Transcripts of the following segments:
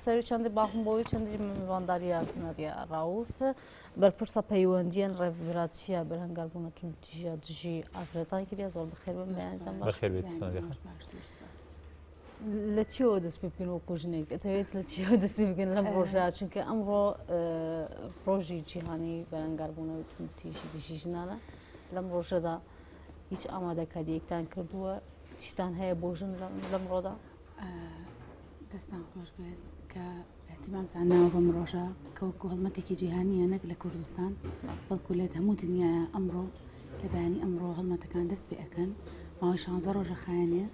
سەری چەندی باخم بۆی چەندی میوانداریە سنەریە ڕاوف بەرپرسە پەیوەندیان ڕێڤبراتچیە بەرهەنگاربوونە توندوتیژە دژی ئافرەتان کردیا زۆر بخێر بم بەیانتان بەخێر بێت لە چیەوە دەست پێ بکەن وەکو ژنێک دەتەوێت لە چیەوە دەست پێ بکەن لەم ڕۆژە چونکە ئەمڕۆ ڕۆژی جیهانی بەرهەنگاربوونەوەی توندوتیژی دژی ژنانە لەم ڕۆژەدا هیچ ئامادەکاریەکتان کردووە چیتان هەیە بۆ ژن لەم ڕۆدا؟ دەستان خۆش بێت کە احتیمامتان ناوە بەم ڕۆژە کە وەکو هەڵمەتێکی جیهانیە نەک لە کوردستان بەڵکو لێت هەموو دنیاە ئەمڕۆ لە بەیانی ئەمڕۆ هەڵمەتەکان دەست پێ ئەەکەن ماوەی 16 ڕۆژە خایەنێ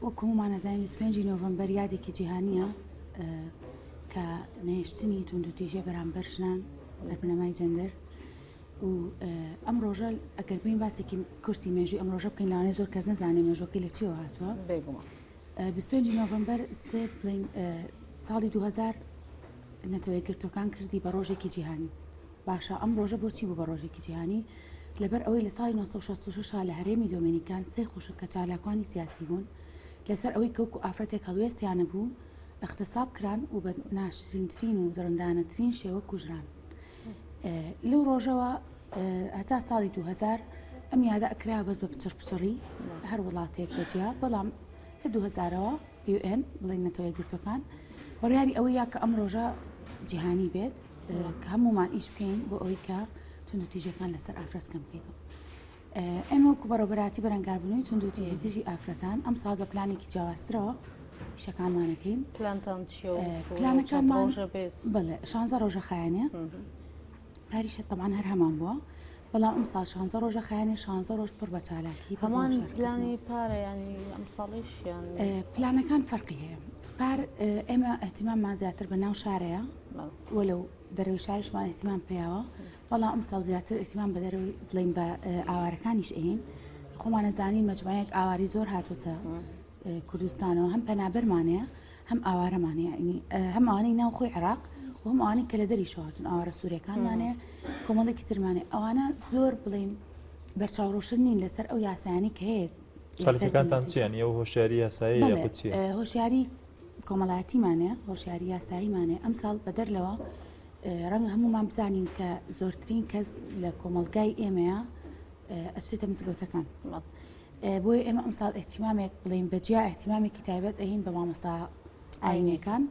وەکو هەمومان نەزانین 25 نۆڤەمبەر یادێکی جیهانیە کە نێشتنی توندوتیژە بەرامبەر ژنان سەربنەمای جەندەر و ئەم ڕۆژە ئەگەر بین باسێکی کورسی مێژووی ئەم ڕۆژە بکەین لاوانەیە زۆر کەس نەزانێ مێژوەکەی لە چیەوە هاتووە بێگومان 25 نۆڤەمبەر ساڵی 2000 نەتەوەی گرتوەکان کردی بە ڕۆژێکی جیهانی باشە ئەم ڕۆژە بۆچی بوو بە ڕۆژێکی جیهانی لەبەر ئەوەی لە ساڵی 1966 لە هەرێمی دۆمینیکان سێ خوشک کە چالاکوانی سیاسی بوون لەسەر ئەوەی کەوکو ئافرەتێک هەڵوێستیانە بوو اختصاب کران و بە ناشرینترین و دڕندانەترین شێوە کوژران لەو ڕۆژەوە هەتا ساڵی 2000 ئەم یادە ئەکرا بەس بە پچڕپچڕی هەر وڵاتێک بەجیا بەڵام لە 2000ەوە UN بڵێن نەتەوەی گرتوەکان بڕیاری ئەوەی یا کە ئەم ڕۆژە جیهانی بێت کە هەمومان ئیش بکەین بۆ ئەوەی کە توندوتیژەکان لەسەر ئافرەت کەم بکەینەوە ئێمە وەکو بەڕێوەبەراتی بەرەنگاربوونەوەی توندوتیژی دژی ئافرەتان ئەم ساڵ بە پلانێکی جیاوازترەوە ئیشەکانمانەکەین پلانتان چیە پلانەکانمان بڵێ 16 ڕۆژە خایەنێ پاریشە تەمان هەر هەمان بووە بەڵام ئەم ساڵ 16 ڕۆژە خایەنێ 16 ڕۆژ پڕ بە چالاکی هەمان پلانی پارە ینی ئەم ساڵیشیان پلانەکان فەرقی هەیە پار ئێمە احتیماممان زیاتر بە ناو شارەیە وەلەو دەرەوەی شارشمان احتیمام پێیاوە بەڵام ئەم ساڵ زیاتر احتیمام بە دەرەوەی بڵین بە ئاوارەکانیش ئەین خۆمان نەزانین مەجموعەیەک ئاواری زۆر هاتوۆتە کوردستانەوە هەم پەنابەرمانەیە هەم ئاوارەمانەیە هەم ئەوانەی ناو خۆی عێراق و هەم ئەوانەی کە لە دەریشەوە هاتوون ئاوارە سوورەکانمانەیە کۆمەڵێکی ترمانێ ئەوانە زۆر بڵین بەرچاوڕۆشن نین لەسەر ئەو یاسایانی کە هەیە چالاکیەکانتان چیان ئەو هۆشیاری یاسایی یاخود چیە؟ هۆشیاری کۆمەڵایەتیمانەیە هۆشیاری یاساییمانێ ئەم ساڵ بە دەرلەوە ڕەنگە هەمومان بزانین کە زۆرترین کەس لە کۆمەلگای ئێمەیە ئەچێتە مزگەوتەکان بۆیە ئێمە ئەم ساڵ احتیمامێک بڵین بەجیا احتیمامێکی تایبەت ئەهین بە مامۆستا ئاینەکان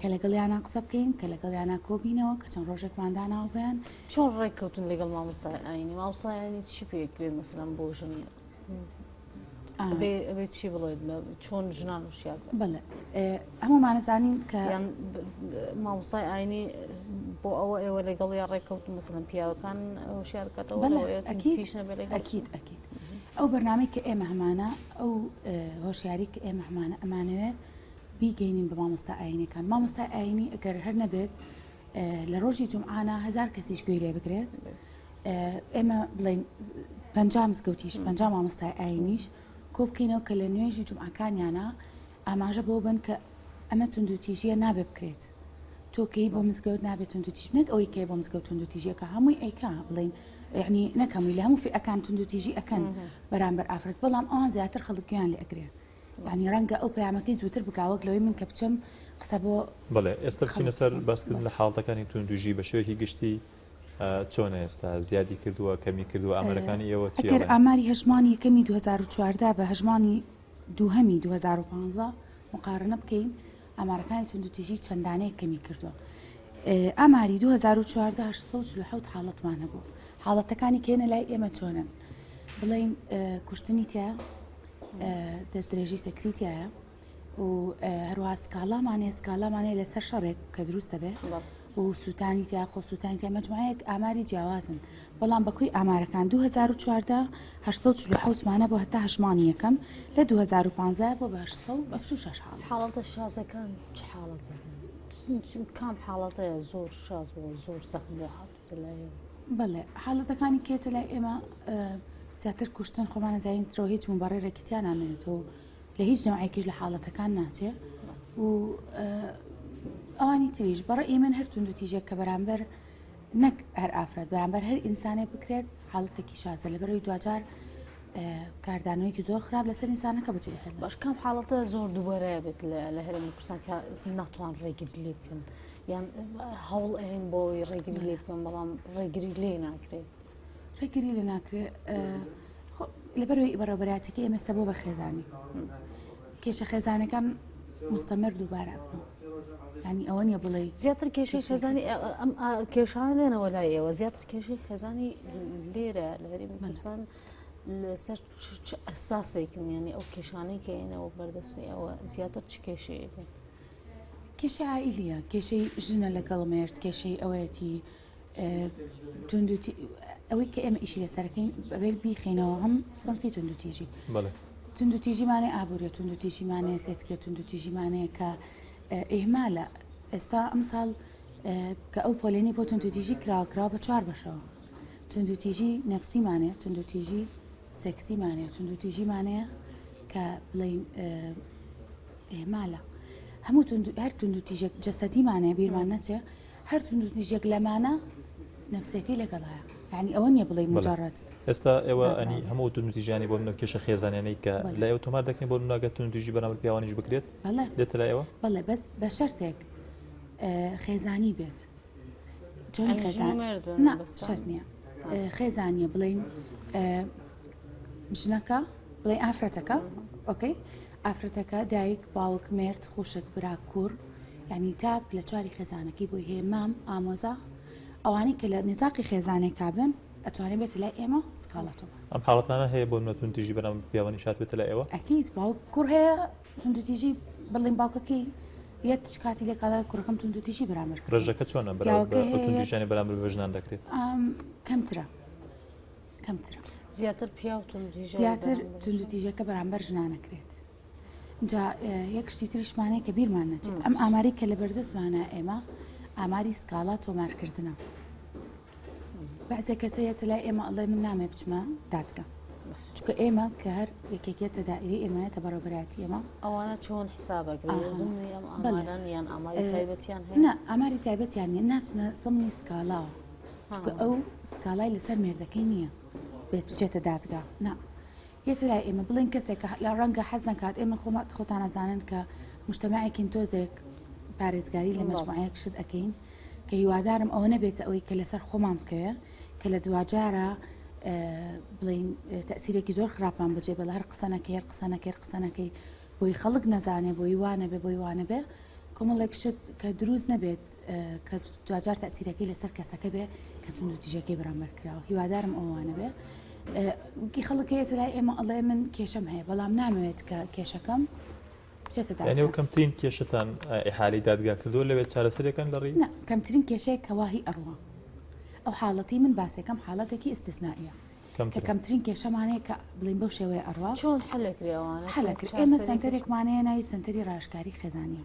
کە لەگەڵیانە قسە بکەین کە لەگەڵیانە کۆبینەوە کە چەند ڕۆژێکمانداناو بێن چۆن ڕێککەوتن لەگەڵ مامۆستای ئاینی مامۆستایانی چی پێکرێن مەسەلەن بۆ ژن ئەبێت چی بڵێت چۆن ژنان وشیار بڵێ هەمومان نەزانین کە مامۆستای ئاینی بۆ ئەوە ئێوە لەگەڵ یا ڕێککەوتن مەسەلەن پیاوەکان هۆشیارکاتەوە ئەکید ئەو بەرنامەی کە ئێمە هەمانە ئەو هۆشیاری کە ئێمە هەمانە ئەمانەوێت بیگەینین بە مامۆستا ئاینەکان مامۆستای ئاینی ئەگەر هەر نەبێت لە ڕۆژی جومعانە 1000 کەسیش گوێی لێ بگرێت ئێمە بڵین 50 مزگەوتیش 50 مامۆستای ئاینیش کۆ بکەینەوە کە لە نوێژی جومعەکانیانە ئاماژە بۆ بن کە ئەمە توندوتیژیە نابێ بکرێت تۆکەی بۆ مزگەوت نابێت توندوتیژ نەک ئەوەی کە بۆ مزگەوت توندوتیژیەکە هەمووی ئەیکا بڵین یعنی نەکەمووی لە هەموو فئەکان توندوتیژی ئەکەن بەرامبەر ئافرەت بەڵام ئەوان زیاتر خەڵکیان لێ ئەگرێ ینی ڕەنگە ئەو پەیامەکەی زووتر بکاوەک لەوەی من کە بچم قسە بۆ بڵێ ئێستا چینە سەر باسکردن لە حاڵەتەکانی توندوژی بە شێوەیەکی گشتی چۆنە ئێستا زیادی کردووە کەمی کردووە ئامەرەکانی ئێوە چی ئەگەر ئاماری هەژمانی یەکەمی 2014 بە هەژمانی دووهەمی 2015 مقارنە بکەین ئامارەکانی توندوتیژی چەندانەیە کەمی کردووە ئاماری 2014 847 حاڵەتمان هەبوو حاڵەتەکانی کێنە لای ئێمە چۆنن بڵین کوشتنی تایە دەستدرێژی سەکسیتیایە و هەروها سکاڵامانەیە لەسەر شەڕێک کە دروستە بێ و سووتانی تیا خۆ سووتانی تیا مەجموعەیەک ئاماری جیاوازن بەڵام بەکوی ئامارەکان 2014 847مانە بۆ هەتا هەژمانی یەکەم لە 2015 بۆ بە 836 حاڵەتە شازەکان چ حاڵەتەکەن کام حاڵەتەیە زۆر شاز بۆ زۆر سەخت بۆ هاتوتە لای بەڵێ حاڵەتەکانی کێتە لای ئێمە زیاتر کوشتن خۆمانە زایینترەوە هیچ مبارڕێکیان نامێنێتەوە لە هیچ نەوعێکیش لە حاڵەتەکان ناچێ و ئەوانی تریش بەڕێی من هەر توندوتیژێک کە بەرامبەر نەک هەر ئافرەت بەرامبەر هەر ئینسانێ بکرێت حاڵەتێکی شازە لەبەرەوەی دوجار کاردانەوەیکی زۆر خراپ لەسەر ئینسانەکە بچێ هەڵ باش کام حاڵەتە زۆر دووبارەیە بێت لە هەرێمی کوردستان کە ناتوان ڕێگیری لێ بکەن یان هەوڵ ئەهێن بۆی ڕێگیری لێ بکەن بەڵام ڕێگیری لێ ناکرێت ڕێگیری لە ناکرێت لەبەرەوەی بەڕێوەبەراتەکە ئێمە سەبۆ بە خێزانی کێشە خێزانەکان مستەمر دووبارە ینی ئەوە نیە بڵێ زیاتر کێشەی خێزانی ئەم کێشانە دێنەوە لای ئێوە زیاتر کێشەی خێزانی لێرە لە هەرێمی کوردستان لەسەر ئەساسێکن ینی ئەو کێشانەی کە ئێنەوە بەردەستی ئەوە زیاتر چ کێشەیەکن کێشە عائیلیە کێشەی ژنە لەگەڵ مرد کێشەی ئەوەتی توندوتی ئەوەی کە ئێمە ئیشی لەسەرەکەین بەبێ بیخینەوە هەم سنفی توندوتیژی توندوتیژیمانەیە ئابوووریە توندوتیژیمانەیە سێکسیە توندوتیژیمانەیە کە ئێمالە ئێستا ئەم ساڵ کە ئەو پۆلێنی بۆ توندوتیژی کراوە بە 4 بەشەوە توندوتیژی نەفسیمانەیە توندوتیژی سێکسیمانەیە توندوتیژیمانەیە کە بڵین ئێمالە هەموو هەر توندوتیژێک جەسەدیمانەیە بیرمان نەچێ هەر توندوتیژێک لەمانە نەفسەکەی لەگەڵایە یعنی ئەوە نییە بڵێ مجارڕەت ئێستا ئێوە ئەنی هەموو توندوتیژیانی بۆ منە کێشە خێزانیانەی کە لە ئێوە تۆمار دەکەین بۆ ناگە توندوتیژی بەرامبەر پیاوانیش بکرێت دێتە لای ئێوە بەڵێ بەس بە شەرتێک خێزانی بێت چۆنی خێزان شەرت نییە خێزانیە بڵین ژنەکە بڵێ ئافرەتەکە ئۆکەی ئافرەتەکە دایک باوک مرد خوشک برا کوڕ یعنی تا لە 4 خێزانەکەی بۆی هەیە مام ئامۆزا ئەوانی کە لە نێتاقی خێزانێک کابن ئەتوانێت بێت لای ئێمە سکاڵەتەوە ئەم حاڵەتانە هەیە بۆ توندوتیژی بەرامبەر پیاوانی شات بێتە لای ئێوە ئەکید باوک کوڕ هەیە توندوتیژی بڵین باوکەکەی یەت کاتی لێکاڵای کوڕەکەم توندوتیژی بەرامبەر ڕێژەکە چۆنە توندوتیژیانی بەرامبەر بە ژنان دەکرێت کەمترە زیاتر پیا و توندوتیژە زیاتر توندوتیژەکە بەرامبەر ژنانەکرێت جا یەک شتی تریشمانەیە کە بیرمان نەچێت ئەم ئاماری کە لە بەردەستمانە ئێمە ئاماری سکاڵا تۆمارکردنە بەعزە کەسەیەتە لای ئێمە ئەڵێ من نامێ بچمە دادگا چونکە ئێمە کە هەر یەکێکێتە دائیری ئێمەیەتە بەڕێوەبەراتی ئێمە ئەوانە چۆن حسابەکرێت زمنی ئەم ئاماران یان ئاماری تایبەتیان هەیە نه ئاماری تایبەتیان نیە ناچنە زمنی سکاڵاوە چونکە ئەو سکاڵای لەسەر مێردەکەی نییە بێت بچێتە دادگا نا یەتە لای ئێمە بڵین کەسێک لە ڕەنگە حەز نەکات ئێمە خۆتان ئەزانن کە مجتەماعێکین تۆزێک پارێزگاری لە مەجموعەیەک شت ئەەکەین کە هیوادارم ئەوە نەبێت ئەوەی کە لەسەر خۆمان بکەوێ کە لە دوجارە بڵین تەسیرێکی زۆر خراپان بجێ بەڵ هەر قسەنەکەی بۆی خەڵک نەزانێ بۆی وانە بێ بۆی وانە بێ کۆمەڵێک شت کە دروست نەبێت کە دوجار تەسیرەکەی لەسەر کەسەکە بێ کە توندوتیژەکەی بەرامبەر کراوە هیوادارم ئەوانە بێ خەڵکەیەتە لای ئێمە ئەڵێ من کێشەم هەیە بەڵام نامەوێت کە کێشەکەم یعنی و کەمترین کێشتان ئیحالی دادگا کردو لەوێت چارەسەرەکان لەڕی کەمترین کێشەیە کەواهی ئەڕوە ئەو حاڵەتی من باسێکم حاڵەتێکی ئستثنائیە کە کەمترین کێشەمانەیە کە بڵین بەو شێوەیە ئەڕوا چۆن حلەکرێوانە حلەکرد ئێمە سنتەرێکمانەیە ناوی سنتەری ڕاشکاری خێزانیە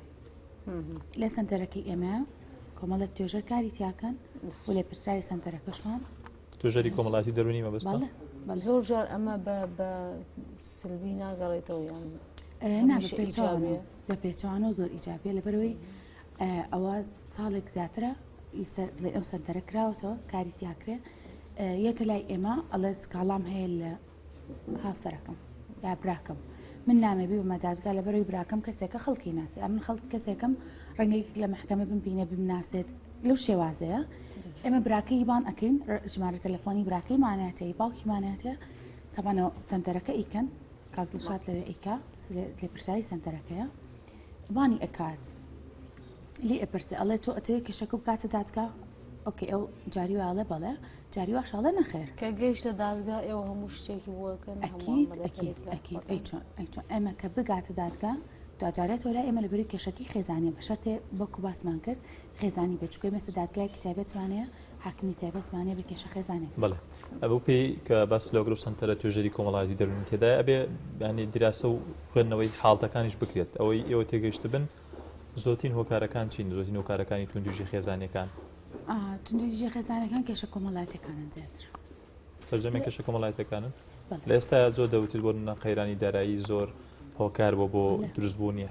لە سنتەرەکەی ئێمە کۆمەڵێک توێژەر کاری تیاکەن و لێ پرسراوی سنتەرەکەشمان توێژەری کۆمەڵاتی دەرونی مەبەستە زۆر جار ئەمە بە سلبی ناگەڕێتەوە یان بە پێچوانە و زۆر ئیجابیە لەبەرەوەی ئەوە ساڵێک زیاترە ئەو سنتەرە کراوەتەوە کاری تیاکرێ یەتە لای ئێمە ئەڵێ سکاڵام هەیە لە هاوسەرەکەم یا براکەم من نامەبی بە مەدازگا لەبەرەوەی براکەم کەسێکە خەڵکی ناسێت من خەڵک کەسێکم ڕەنگەیەک لە محکەمە بمبینە بمناسێت لەو شێوازەیە ئێمە براکەی بان ئەکەین ژمارە تەلەفۆنی براکەی ماناتەیە باوکی ماناتێ تەبانەوە سنتەرەکە ئیکەن کاکدڵشات لەوێ ئیکا لێ پرسایی سنتەرەکەیە بانی ئەکات لێ ئەپرسێ ئەڵێ تۆ ئەتەوێت کێشەکە بکاتە دادگا ئۆکێ ئەو جاری واڵێ بەڵێ جاری واشڵێ نەخێر کە گەیشتە دادگا ئێوە هەموو شتێکی بووەکەن ئەکیید ئێمە کە بگاتە دادگا دوجارێت وەلا ئێمە لەبەری کێشەکەی خێزانیە بە شەرتێ بەکو باسمان کرد خێزانی بچکۆی مەسە دادگای کتابەتمانەیە حاکمی تایبەتمانەیە بە کێشە خێزانێک بەڵێ ئەو پێی کە باس لە گرروپ سنتەرە توێژەری کۆمەڵاتی دەرونی تێدا ئەبێ ینی دراسە و خوێندنەوەی حاڵتەکانیش بکرێت ئەوەی ئێوە تێگەیشت بن زۆتین هۆکارەکان چین زۆتین هۆکارەکانی توندوژی خێزانەکان توندوژی خێزانەکان کێشە کۆمەڵاتەکانن زیاتر سەرجەمە کێشە کۆمەڵایەتەکانن لە ئێستا زۆر دەوتیت بۆ قەیرانی دارایی زۆر هۆکار بۆ دروستبوونی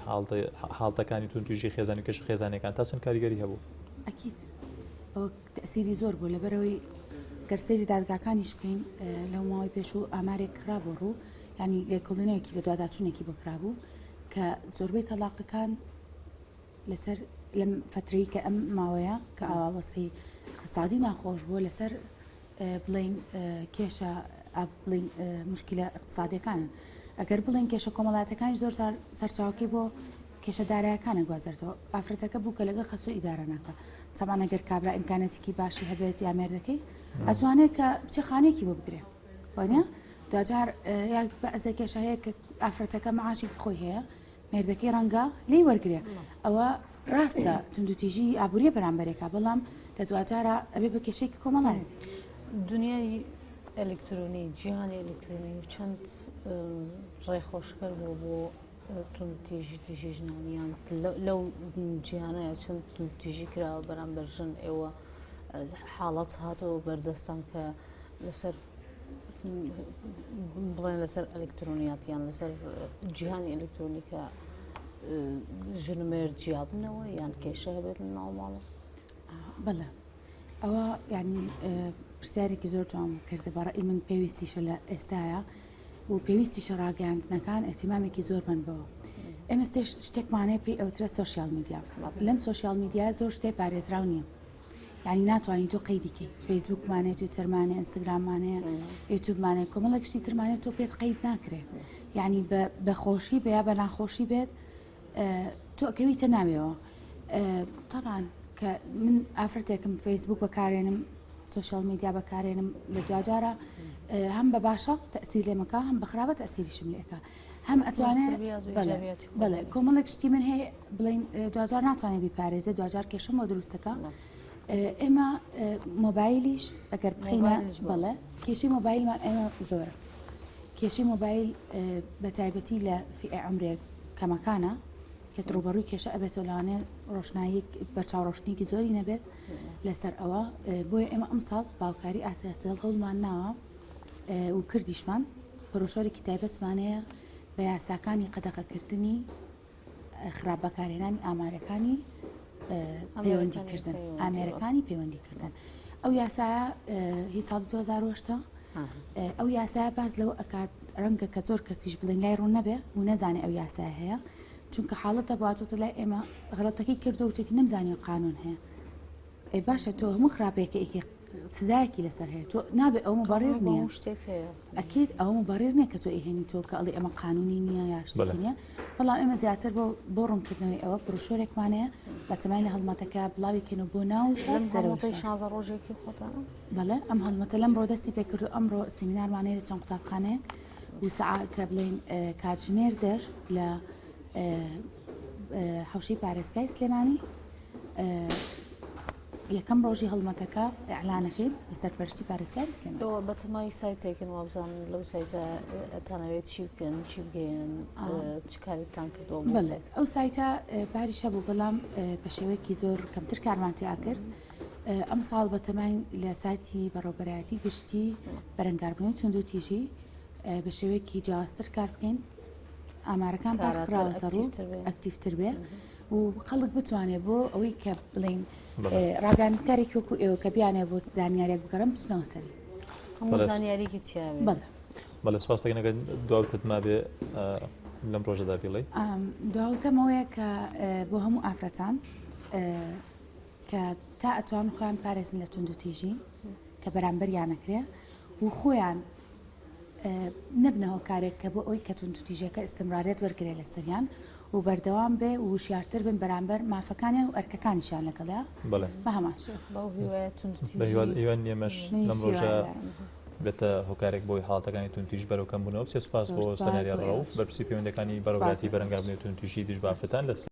حاڵتەکانی توندوژی خێزانی و کێشە خێزانەکان تا چەند کاریگەری هەبوو ئەکیید ئەوە تەسیری زۆر بوو لەبەرەوەی ئەگەر سەیری دادگاکانیش بکەین لەو ماوەی پێش و ئامارێک کرا بۆ ڕوو ینی لێکۆڵینەوەکی بە دوواداچوونێکی بۆکرابوو کە زۆربەی تەلاقەکان لەسەر لەم فترەی کە ئەم ماوەیە کە ئاوەسەی اقتصادی ناخۆش بووە لەسەر بڵین کێشە بڵین مشکلە اقتصادیەکانن ئەگەر بڵین کێشە کۆمەڵاتەکانی زۆر سەرچاوکەی بۆ کێشە دارایەکانە گوازەرەوە ئافرەتەکە بوو کە لەگە خەسۆ ئیدارە ناکە چەمان ئەگەر کابرا ئیمکانەتێکی باشی هەبێت یا مێردەکەی ئەتوانێت کە بچە خانێکی بۆ بگرێ وانە دوجار بە ئەزە کێشە هەیە کە ئافرەتەکە مەعاشێکی خۆی هەیە مێردەکەی ڕەنگە لی وەرگێ ئەوە ڕاستە تونندوتیژی ئابوووریە بەرامبەرێکە بەڵام لە دوجارە ئەبێ بە کێشەیەکی کۆمەڵایەتی دنیای ئەلکترۆنی جیهانی ئەلکترۆنی چەند ڕێخۆشکەر بوو بۆ تونندتیژی ژنانیان لەو جیهانەیە چەند تونندتیژی کراوە بەرامبەر ژن ئێوە حاڵەت هاتەوە بەردەستان کە لەسەر بڵێن لەسەر ئەلکترۆنیاتیان لەسەر جیهانی ئەلکترۆنیکە ژنمێرد جیابنەوە یان کێشە هەبێت لە ناوماڵە بەڵێ ئەوە یعنی پرسیارێکی زۆر جوان کردە بەڕێی من پێویستیشە لە ئێستاە و پێویستیشە ڕاگەاندنەکان ئەتیمامێکی زۆر بن بەوە ئێمە شتێکمانەیە پێی ئەوترە سوۆشیال میدیا لەم سوۆشیال میدیا زۆر شتێک پارێزراو نییە یعنی ناتوانین تۆ قەیدیکەی فەیسبوکمانێت تویتەرمانێ ئینستاگراممانەیە یوتیوبمانێت کۆمەڵێک شتی ترمانێت تۆ پێت قەید ناکرێت یعنی بەخۆشی بە یا بە ناخۆشی بێت تۆ ئەکەویتە ناوێەوە طبعاً کە من ئافرەتێکم فەیسبوک بەکارێنم سوۆشیال میدیا بەکارێنم لە دوجارە هەم بە باشە تەسیری لێمەکە هەم بەخراپە تەسیریشم لێکە هەم ئەتوانێت بەڵێ کۆمەڵێک شتی من هەیە بڵین دوجار ناتوانێت بیپارێزێت دوجار کێشەمەوە دروستەکە ئێمە مۆبایلیش ئەگەر بخینە بڵێ کێشی مۆبایلمان ئێمە زۆرە کێشی مۆبایل بە تایبەتی لە فئە عمرێک کەمەکانە کە ڕوبەڕووی کێشە ئەبێتەوە لەوانێ ڕۆشنایی بە چاوڕۆشتنیکی زۆری نەبێت لەسەر ئەوە بۆیە ئێمە ئەم ساڵ باوکاری ئاسیاسیل هەوڵمان ناوە و کردیشمان پرۆژەرێکی تایبەتمانەیە بە یاساکانی قەدەغەکردنی خراپ بەکارهێنانی ئامارەکانی پەیوەندیکردن ئامێرەکانی پەیوەندیکردن ئەو یاسایە هیچ ساڵی 2008 ئەو یاسایە باز لەوە ئەکات ڕەنگە کە زۆر کەسیش بڵێن لای ڕوون نەبێ و نەزانێ ئەو یاسای هەیە چونکە حاڵەتە بواتۆتە لای ئێمە غەڵەتەکەی کردو و توێتی نەمزانێ قانون هەیە ئەی باشە تۆ هەموو خراپەیەکی سزایەکی لەسەر هەیە تۆ نابێ ئەو مبەڕێر نییە ئەکید ئەو مبەڕێر نییە کە تۆ ئیهێنی تۆ کە ئەڵێ ئەمە قانونی نییە یا شتێکی نییە بەڵام ئێمە زیاتر بۆ ڕوونکردنەوەی ئەوە پرۆشۆرێکمانەیە بە تەمای لە هەڵمەتەکە بڵاویکەن و بۆ ناو دەرەوەی 16 ڕۆژێکی خۆتانە بەڵێ ئەم هەڵمەتە لەم ڕۆدەستی پێکردو ئەمڕۆ سیمینارمانەیە لە چەند قوتابخانەیەک و سەعات کە بڵێن کاتژمێر دەش لە حوشەی پارێزگای سلێمانی یەکەم ڕۆژی هەڵمەتەکە ئەعلانەکەین بەسەرپەرشتی پارێزگای سلێمانی ئەوە بەتەمای سایتێکن وابزان لەو سایتە ئەتانەوێت چی بکەن چی بگەین چ کارێکتان کردەوە ئەو سایتە باریشە بوو بەڵام بە شێوەیەکی زۆر کەمتر کارمانتیا کرد ئەم ساڵ بەتەمای لە سایتی بەڕێوەبەرایەتی گشتی بەرەنگاربوونی توندوتیژی بە شێوەیەکی جیاوازتر کار بکەین ئامارەکان پاخراوەتە ڕوو ئەکتیڤتر بێ و خەڵک بتوانێت بۆ ئەوەی کە بڵین ڕاگەاندکارێکی وەکو ئێوە کە بیانێ بۆ زانیاریێک بگەڕم بچنەوە سەری هەموو زانیاریکی چیاوێ بەڵێ سپاس دەکەن دواوتت ما بێ لەم ڕۆژەدا بڵێ دواوتەمەوەیە کە بۆ هەموو ئافرەتان کە تا ئەتوان خۆیان پارێزن لە توندوتیژی کە بەرامبەریان نەکرێ و خۆیان نەبنەوە کارێک کە بۆ ئەوی کە توندوتیژەکە ئستمرارێت وەرگێ لە سەریان و بەردەوام بێ و وشیارتر بن بەرامبەر مافەکانیان و ئەرکەکانیشان لەگەڵە بە هەماش هیوان نیەمەش لەم ڕۆژە بێتە هۆکارێک بۆی حاڵەتەکانی توندوتیژ بەرەو کەمبوونەوە سپاس بۆ سەناریان ڕەوف بەرپرسی پەیوەندەکانی بەڕێوەبەرایەتی بەرەنگاربوونی توندوتیژی دژ بافرەتان